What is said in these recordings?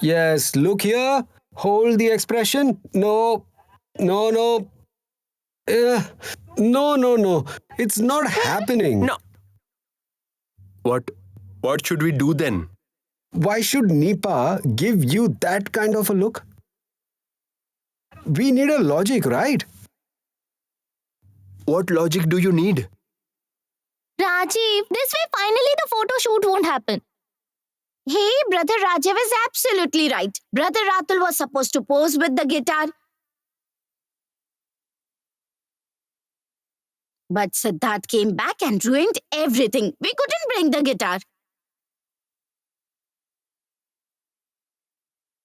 Yes, look here. Hold the expression. No, no, no. Uh, no, no, no. It's not happening. No. What? What should we do then? Why should Nipa give you that kind of a look? We need a logic, right? What logic do you need? Rajiv, this way finally the photo shoot won't happen. Hey, brother Rajiv is absolutely right. Brother Ratul was supposed to pose with the guitar. But Siddharth came back and ruined everything. We couldn't bring the guitar.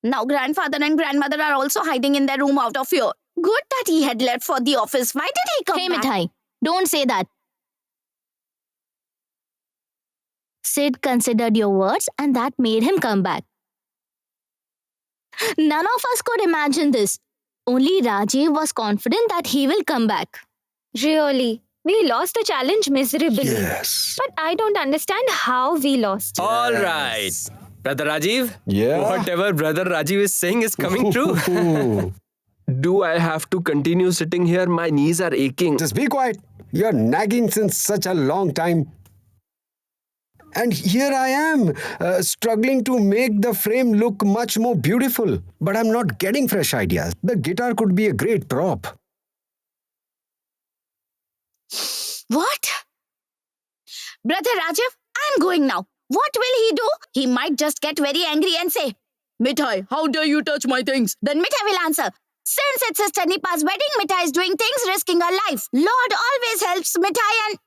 Now grandfather and grandmother are also hiding in their room out of fear. Good that he had left for the office. Why did he come Hey, back? Mithai, don't say that. Sid considered your words and that made him come back. None of us could imagine this. Only Rajiv was confident that he will come back. Really, we lost the challenge miserably. Yes. But I don't understand how we lost. All right. Brother Rajiv? Yeah. Whatever Brother Rajiv is saying is coming true. Do I have to continue sitting here? My knees are aching. Just be quiet. You're nagging since such a long time. And here I am, struggling to make the frame look much more beautiful. But I'm not getting fresh ideas. The guitar could be a great prop. What? Brother Rajiv, I'm going now. What will he do? He might just get very angry and say, Mithai, how dare you touch my things? Then Mithai will answer, since it's Sister Nipa's wedding, Mithai is doing things risking her life. Lord always helps Mithai and...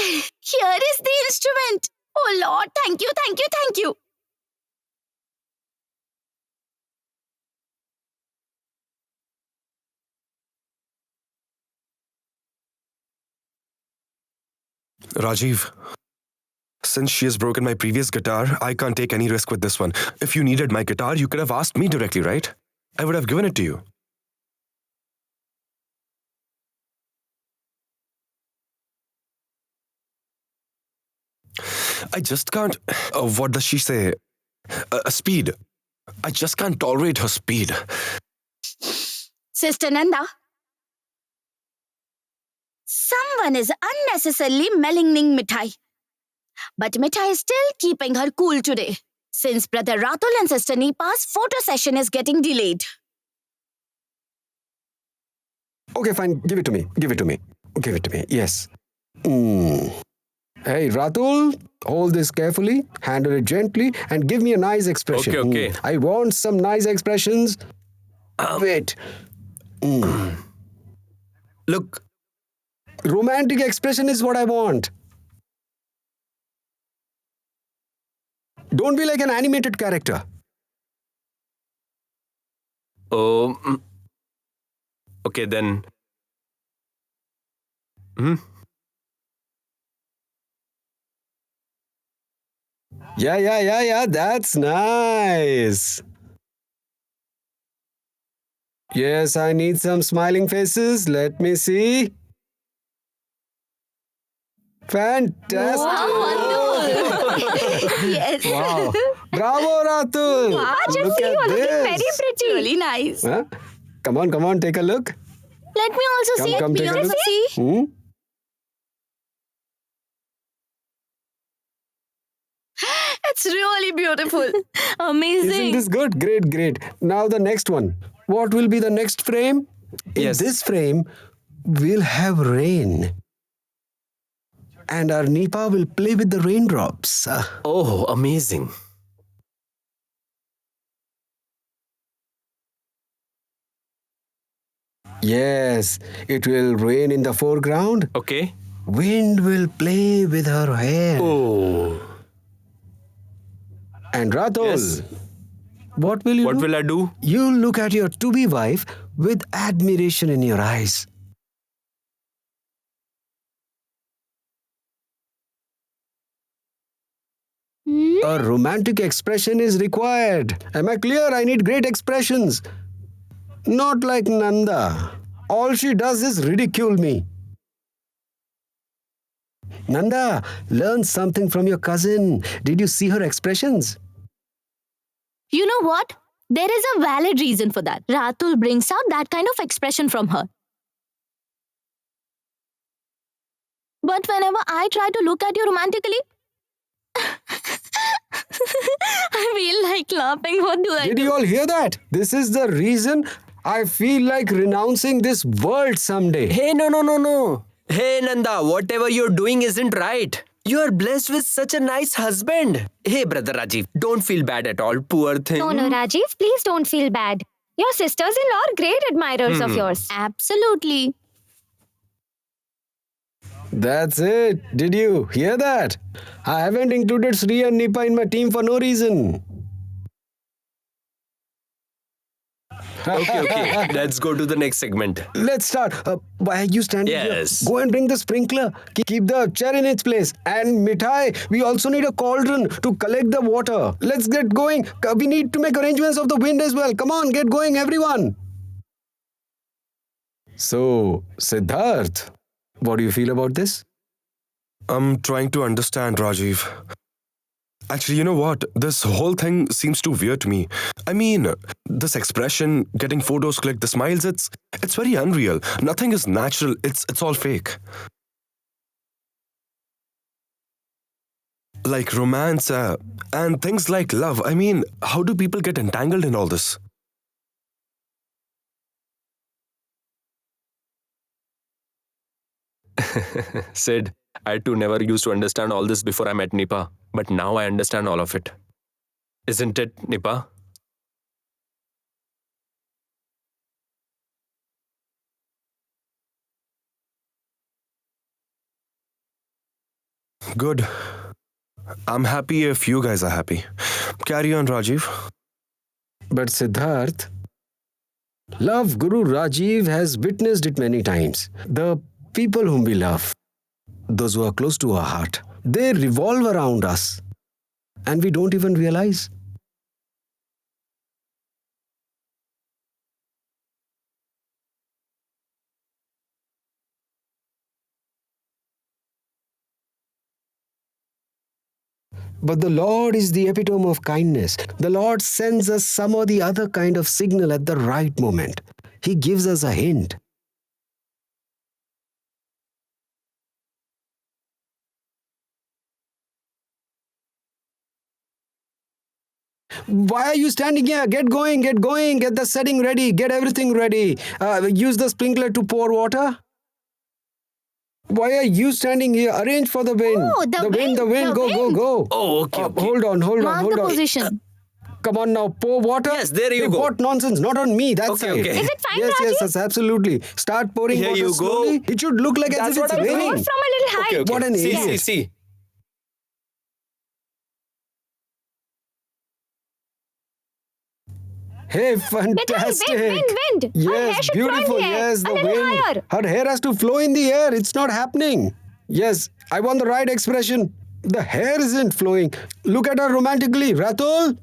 Here is the instrument. Oh Lord, thank you, thank you, thank you. Rajiv, since she has broken my previous guitar, I can't take any risk with this one. If you needed my guitar, you could have asked me directly, right? I would have given it to you. I just can't. What does she say? Speed. I just can't tolerate her speed. Sister Nanda, someone is unnecessarily maligning Mithai. But Mithai is still keeping her cool today, since Brother Ratul and Sister Nipa's photo session is getting delayed. Okay, fine. Give it to me. Give it to me. Give it to me. Yes. Hey, Ratul, hold this carefully, handle it gently, and give me a nice expression. Okay. I want some nice expressions. Wait. Look, Romantic expression is what I want. Don't be like an animated character. okay then. Yeah. That's nice. Yes, I need some smiling faces. Let me see. Fantastic. Yes. Wow. Bravo, Ratul. Look at this. Very pretty. Really nice. Huh? Come on, take a look. Let me also see it. Come, take a look. See? Hmm? It's really beautiful. Amazing. Isn't this good? Great. Now the next one. What will be the next frame? Yes. In this frame, we'll have rain. And our Nipa will play with the raindrops. Oh, amazing. Yes, it will rain in the foreground. Okay. Wind will play with her hair. Oh. And Ratul, Yes. What will you What do? will I do? You look at your to-be wife with admiration in your eyes. A romantic expression is required. Am I clear? I need great expressions. Not like Nanda. All she does is ridicule me. Nanda, learn something from your cousin. Did you see her expressions? You know what? There is a valid reason for that. Ratul brings out that kind of expression from her. But whenever I try to look at you romantically, I feel like laughing. What do I Did do? you all hear that? This is the reason I feel like renouncing this world someday. Hey, no. Hey, Nanda, whatever you're doing isn't right. You are blessed with such a nice husband. Hey, brother Rajiv, don't feel bad at all. Poor thing. No, Rajiv, please don't feel bad. Your sisters-in-law are great admirers of yours. Absolutely. That's it. Did you hear that? I haven't included Sri and Nipa in my team for no reason. Okay. Let's go to the next segment. Let's start. Why are you standing Yes. here? Go and bring the sprinkler. Keep the chair in its place. And Mithai, we also need a cauldron to collect the water. Let's get going. We need to make arrangements of the wind as well. Come on, get going, everyone. So, Siddharth, what do you feel about this? I'm trying to understand, Rajiv. Actually, you know what? This whole thing seems too weird to me. I mean, this expression, getting photos clicked, the smiles, it's very unreal. Nothing is natural. It's all fake. Like romance and things like love. I mean, how do people get entangled in all this? Sid, I too never used to understand all this before I met Nipa, but now I understand all of it. Isn't it, Nipa? Good. I'm happy if you guys are happy. Carry on, Rajiv. But Siddharth, love Guru Rajiv has witnessed it many times. The people whom we love, those who are close to our heart, they revolve around us and we don't even realize. But the Lord is the epitome of kindness. The Lord sends us some or the other kind of signal at the right moment. He gives us a hint. Why are you standing here? Get going, get the setting ready, get everything ready. Use the sprinkler to pour water. Why are you standing here? Arrange for the wind. Oh, the wind, Go, the go. Oh, okay. Hold on. Mark the position. Come on now, pour water. Yes, there you Hey, go. What nonsense? Not on me. That's Okay, right. okay. Is it fine, Yes, Rajiv? yes, absolutely. Start pouring Here water you go. slowly. It should look like That's as if what it's I'm doing. Pour raining. from a little height. Okay. What an see, idiot. see. Hey, fantastic. wind. Her hair Yes, should flow in beautiful. the air. Yes, A the little wind. higher. Her hair has to flow in the air. It's not happening. Yes, I want the right expression. The hair isn't flowing. Look at her romantically. Ratul.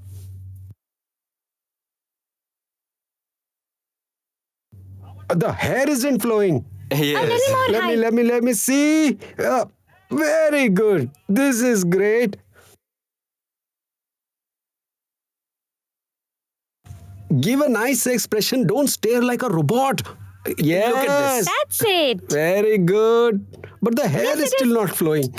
The hair isn't flowing. Yes. More height. Let me see. Very good. This is great. Give a nice expression. Don't stare like a robot. Yes. Look at this. That's it. Very good. But the hair Yes, is it still not flowing.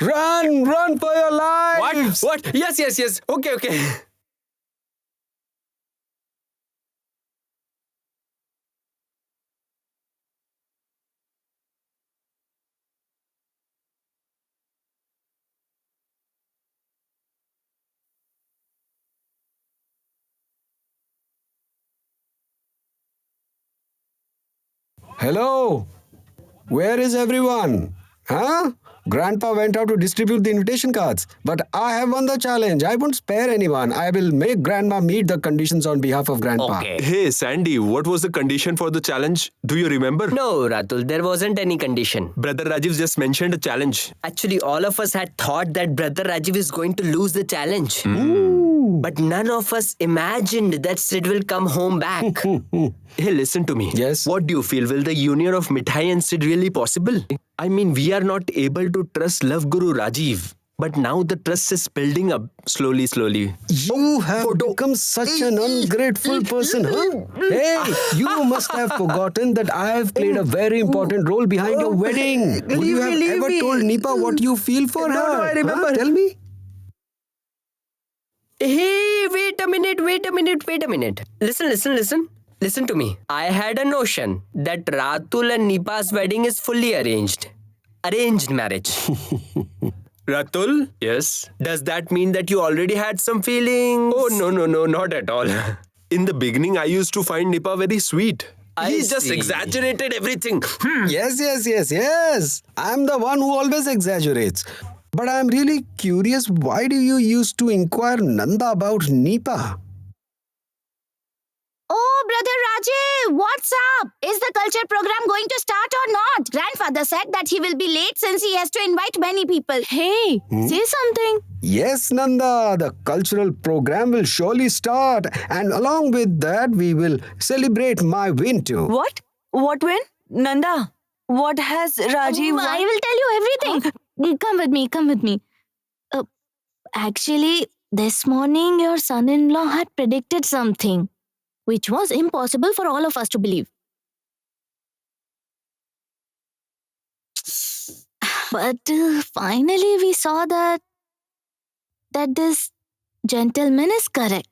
Run for your lives! What? Yes. Okay. Hello? Where is everyone? Huh? Grandpa went out to distribute the invitation cards. But I have won the challenge. I won't spare anyone. I will make Grandma meet the conditions on behalf of Grandpa. Okay. Hey, Sandy, what was the condition for the challenge? Do you remember? No, Ratul, there wasn't any condition. Brother Rajiv just mentioned a challenge. Actually, all of us had thought that Brother Rajiv is going to lose the challenge. But none of us imagined that Sid will come home back. Hey, listen to me. Yes? What do you feel? Will the union of Mithai and Sid really possible? I mean, we are not able to trust Love Guru Rajiv. But now the trust is building up slowly. You have become such an ungrateful person, huh? Hey, you must have forgotten that I have played a very important role behind your wedding. Would you have ever told Nipa what you feel for her? No, I remember. Huh? Tell me. Hey, wait a minute. Listen to me. I had a notion that Ratul and Nipa's wedding is fully arranged. Arranged marriage. Ratul? Yes? Does that mean that you already had some feelings? Oh, no, not at all. In the beginning, I used to find Nipa very sweet. He just see. exaggerated everything. Yes. I'm the one who always exaggerates. But I'm really curious, why do you used to inquire Nanda about Nipa? Oh, Brother Rajiv, what's up? Is the culture program going to start or not? Grandfather said that he will be late since he has to invite many people. Hey, say something. Yes, Nanda, the cultural program will surely start. And along with that, we will celebrate my win too. What? What win? Nanda, what has Rajiv I will tell you everything. Come with me. Actually, this morning your son-in-law had predicted something, which was impossible for all of us to believe. But finally we saw that this gentleman is correct.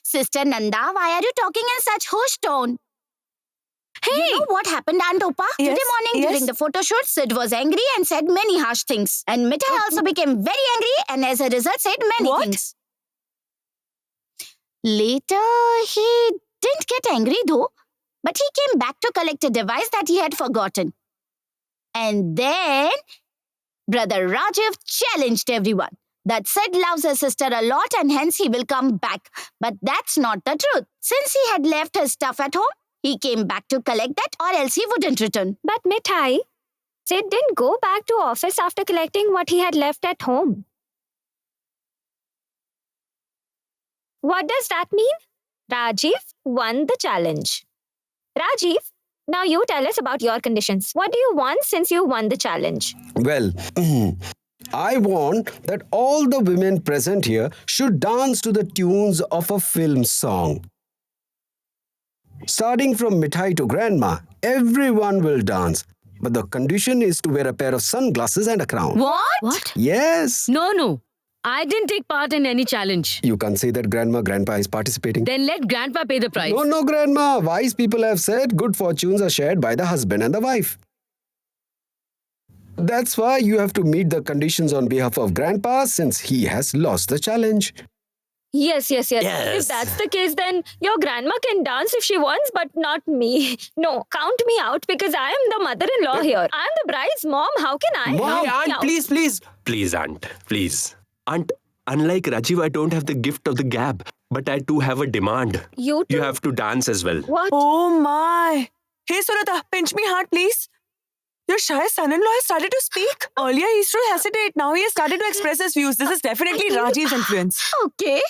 Sister Nanda, why are you talking in such hush tone? Hey! You know what happened, Aunt Opa? Yes, Today morning yes. during the photo shoot, Sid was angry and said many harsh things. And Mithai also became very angry and as a result said many What? things. Later, he didn't get angry though, but he came back to collect a device that he had forgotten. And then, Brother Rajiv challenged everyone that Sid loves his sister a lot and hence he will come back. But that's not the truth. Since he had left his stuff at home, he came back to collect that or else he wouldn't return. But Mithai, Sid didn't go back to office after collecting what he had left at home. What does that mean? Rajiv won the challenge. Rajiv, now you tell us about your conditions. What do you want since you won the challenge? Well, I want that all the women present here should dance to the tunes of a film song. Starting from Mithai to Grandma, everyone will dance. But the condition is to wear a pair of sunglasses and a crown. What? Yes. No. I didn't take part in any challenge. You can't say that Grandpa is participating. Then let Grandpa pay the price. No, Grandma. Wise people have said good fortunes are shared by the husband and the wife. That's why you have to meet the conditions on behalf of Grandpa since he has lost the challenge. Yes. Yes. If that's the case, then your grandma can dance if she wants, but not me. No, count me out because I am the mother-in-law here. I'm the bride's mom. How can I? Hey, Count me Aunt, out. please. Please, Aunt, please. Aunt, unlike Rajiv, I don't have the gift of the gab, but I too have a demand. You You too. have to dance as well. What? Oh my. Hey Sunata, pinch me hard please. Your shy son-in-law has started to speak. Earlier he used to hesitate. Now he has started to express his views. This is definitely Rajiv's influence. Okay,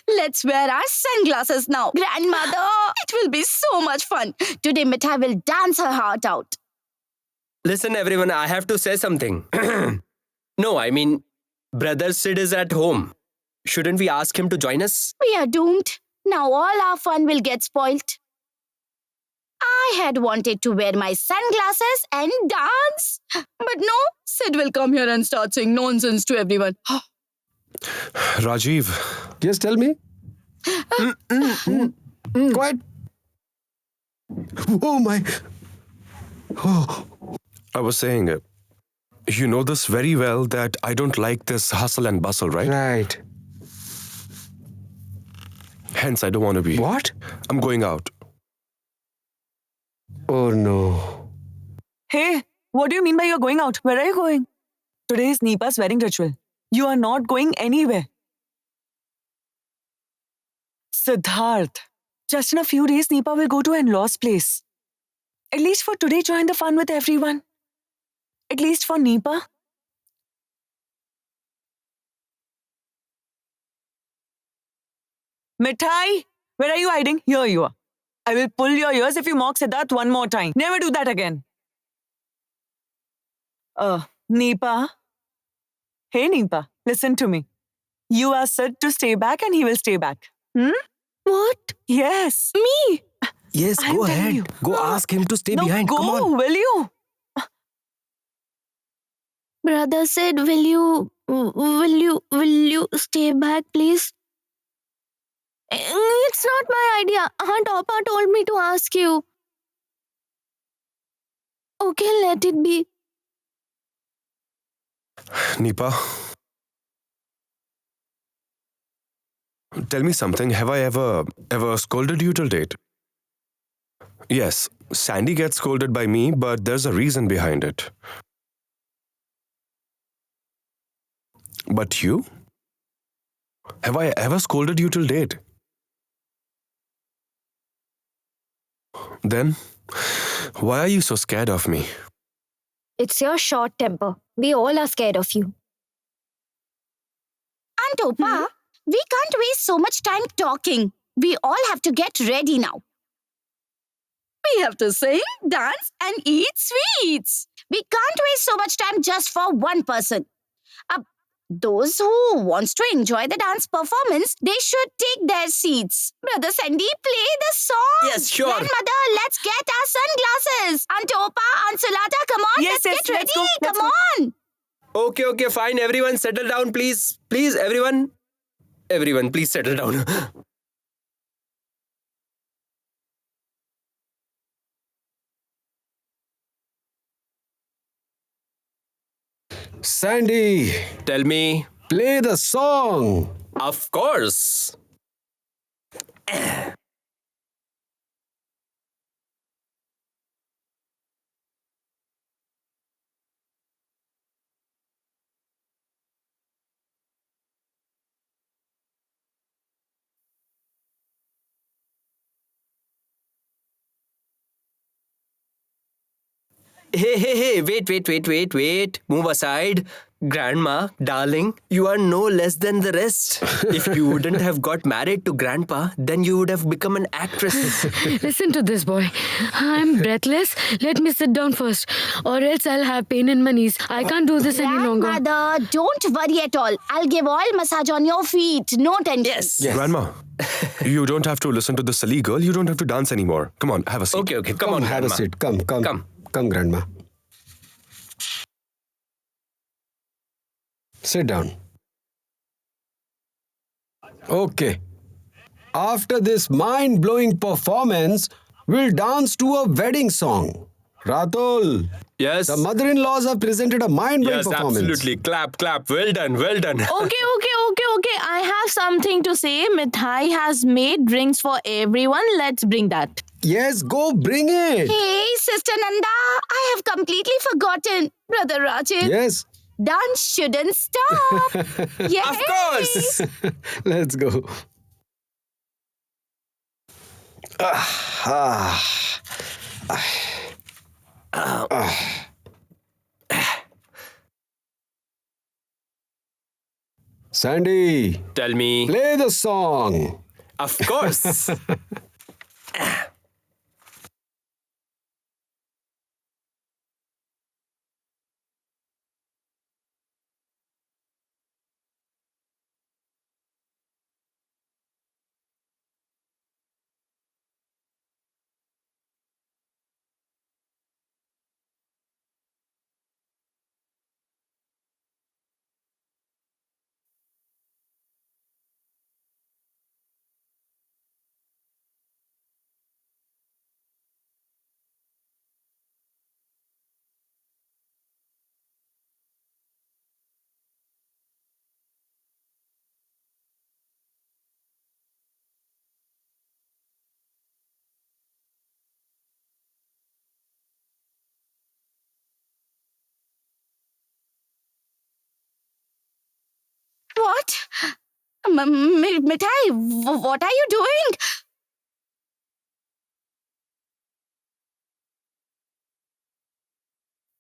let's wear our sunglasses now. Grandmother, it will be so much fun. Today Mithai will dance her heart out. Listen, everyone, I have to say something. No, I mean, Brother Sid is at home. Shouldn't we ask him to join us? We are doomed. Now all our fun will get spoilt. I had wanted to wear my sunglasses and dance. But no, Sid will come here and start saying nonsense to everyone. Rajiv, Yes, tell me. Quiet. Oh my. I was saying, you know this very well that I don't like this hustle and bustle, right? Right. Hence, I don't want to be. What? I'm going out. Oh no. Hey, what do you mean by you're going out? Where are you going? Today is Nipa's wedding ritual. You are not going anywhere. Siddharth, just in a few days, Nipa will go to in-laws' place. At least for today, join the fun with everyone. At least for Nipa. Mithai, where are you hiding? Here you are. I will pull your ears if you mock Siddharth one more time. Never do that again. Nipa. Hey, Nipa, listen to me. You asked Sid to stay back and he will stay back. What? Yes. Me? Yes, I'm go telling ahead. you. Go ask him to stay No, behind. go, Come on. will you? Brother said, will you stay back, please? It's not my idea. Aunt Opa told me to ask you. Okay, let it be. Nipa, tell me something. Have I ever scolded you till date? Yes, Sandy gets scolded by me, but there's a reason behind it. But you? Have I ever scolded you till date? Then, why are you so scared of me? It's your short temper. We all are scared of you. Aunt Opa, we can't waste so much time talking. We all have to get ready now. We have to sing, dance, and eat sweets. We can't waste so much time just for one person. Those who wants to enjoy the dance performance, they should take their seats. Brother Sandy, play the song. Yes, sure. Grandmother, let's get our sunglasses. Aunt Opa, Aunt Sulata, come on, Yes, let's yes, get ready. let's go, let's Come on. Okay, fine. Everyone settle down, please. Please, everyone. Everyone, please settle down. Sandy, Tell me. play the song. Of course. Hey, wait. Move aside. Grandma, darling, you are no less than the rest. If you wouldn't have got married to Grandpa, then you would have become an actress. Listen to this boy. I'm breathless. Let me sit down first, or else I'll have pain in my knees. I can't do this any longer. Grandmother, don't worry at all. I'll give oil massage on your feet. No tension. Yes. Grandma, you don't have to listen to the silly girl. You don't have to dance anymore. Come on, have a seat. Okay. Come on, have Grandma. a seat. Come, Grandma. Sit down. Okay. After this mind-blowing performance, we'll dance to a wedding song. Ratul, Yes. the mother-in-laws have presented a mind-blowing Yes, performance. absolutely. Clap. Well done. Okay. I have something to say. Mithai has made drinks for everyone. Let's bring that. Yes, go bring it. Hey, Sister Nanda, I have completely forgotten. Brother Rajiv, Yes, dance shouldn't stop. Yay! Of course. let's go. Sandy, Tell me. play the song. Of course. Mithai, what are you doing?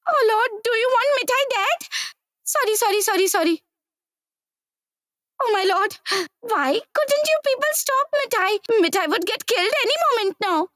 Oh Lord, do you want Mithai dead? Sorry. Oh my Lord, why couldn't you people stop Mithai? Mithai would get killed any moment now.